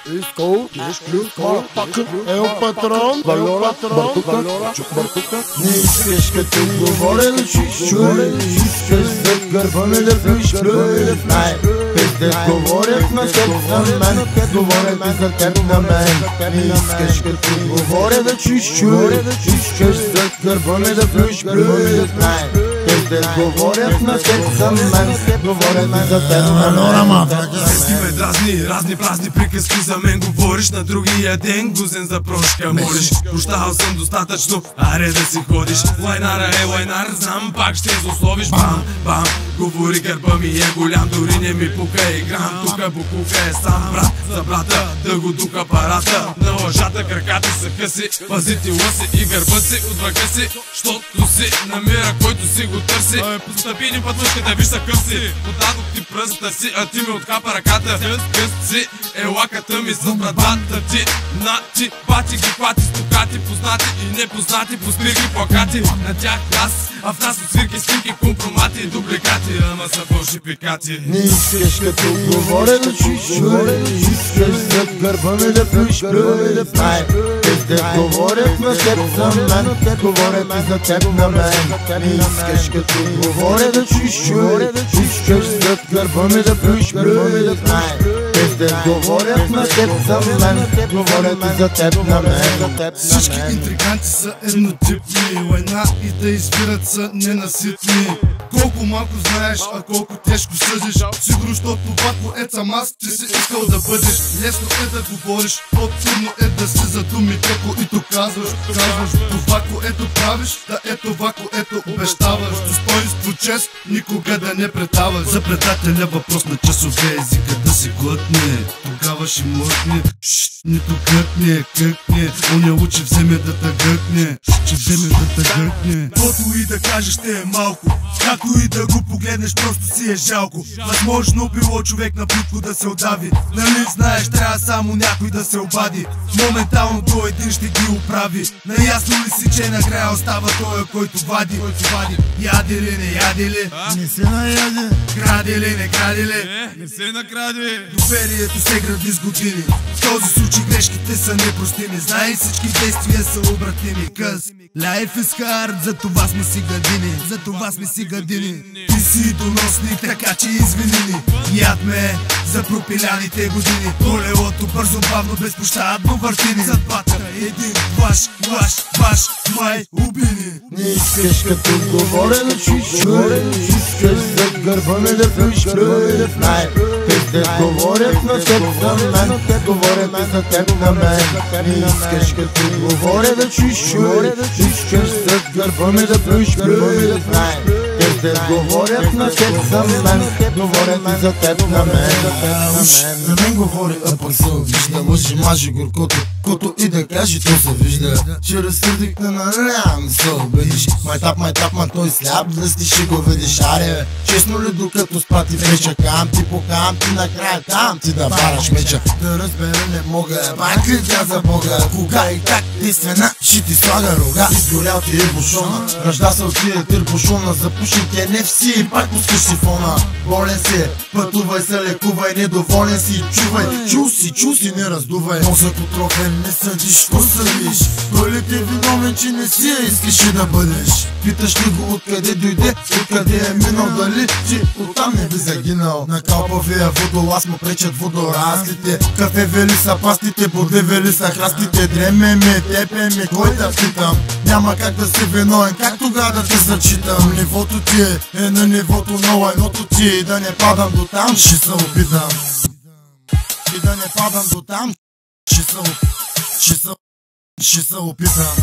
Isco, é o patrão, valora, не искаш като говоря да чуй, искаш да гърбаме да плюй. Пиздец говорят на теб за мен, говорят и за теб на мен. Не искаш като говоря да чуй, искаш да гърбаме да плюй. Пиздец говорят на теб за мен, говорят и за теб на мен. Ти ме дразни, разни празни приказки за мен говориш. На другия ден гузен за прошка молиш. Прощавал съм достатъчно, аре да си ходиш. Лайнара е лайнар, знам пак ще злословиш. Бам, бам, говори гърба ми е голям, дори не ми пука и грам. Тука букука е сам брат за брата, да го дука парата. На лъжата краката са къси, пази ти лъси и гърба си от врага си, щото си намира който си го търси. Постъпи ни пътушката, виж такъв си. Подадох ти пръста си, а ти ми откапа ръката. Къст си е лаката ми с братата ти. Ти бати ги хвати, стокати, познати и непознати, по спирки плакати. На тях аз, а в нас от свирки, снимки, компромати и дубликати, ама са фалшификати. Не искаш като говоря да чуш, искаш за гърба ми да плюш. Пиздец говорят на теб за мен, говорят и за теб на мен. Не искаш като говоря да чуш, искаш за гърба ми да плюш. Пиздец говорят на теб за мен, говорят и за теб на мен. Всички интриганти са еднотипни, лайна и да избират са ненаситни. Колко малко знаеш, а колко тежко съдиш. Сигурно, защото това е сам аз, ти си искал да бъдеш. Лесно е да говориш, по-трудно е да си за думите, които казваш. Това, което правиш, да е това, което обещаваш. Достоинство, чест, никога да не предаваш. За предателя въпрос на часове, езика да си глътне. Тогава ще млъкне, нито къкне. Оня учи вземе да те гъкне, ще вземе да те гъкне. Каквото и да кажеш ще е малко, както и да го погледнеш просто си е жалко. Възможно било човек на плитко да се отдави. Нали знаеш, трябва само някой да се обади. Моментално той един ще ги оправи. Наясно ли си, че накрая остава той, който вади? Яди ли, не яди ли? Не се наяде. Кради ли, не кради ли? Не се накради. Доверието се гради с години. В този случай грешките са непростими. Знай, всички действия са обратими. Къс life is hard, за това сме си гадини. Ти си доносник, така че извини ни. Яд ме за пропиляните години. Колелото бързо, бавно, безпощадно въртини. Съдбата един ваш, май убини. Не искаш като говоря да чуш, искаш за гърба ми да плюш. Пиздец говорят на теб за мен, говорят и за теб на мен. Не искаш като говоря да чуш, искаш за гърба ми да плюш. Пиздец говорят на теб за мен, говорят и за теб на мен. За мен говори, а пък се вижда. Лъжи, мажи, горкото, кото и да каже, то се вижда. Ще разсърдих на не се обидиш. Майтап, ма той сляп, дръсти ще го видиш. Аре, честно ли докато спати веча, кам ти покам ти накрая там ти да бараш меча. Да разбера не мога, пак ли тя за Бога? Кога и как ти свена, ще ти слага рога. Изгорял ти е бушона, ръжда се от тия тирбушона. Запуши те не си и пак пускаш сифона. Болен си, пътувай се, лекувай, недоволен си, чувай. Чу си, не раздувай. Мозък отрофен, не съдиш, ко съдиш? Кой ли те виновен, че не си я искаш да бъдеш? Питаш ли го откъде дойде, откъде е минал, дали ти оттам не би загинал? На калпавия водолаз му пречат водораслите. Кафе вели са пастите, боде вели са храстите. Дреме ме, тепе ме, кой да питам? Няма как да си виновен, как тогава да те зачитам? Нивото ти е на нивото на лайното ти. Да не падам до там, ще се опитам. И да не падам до там, ще се опитам.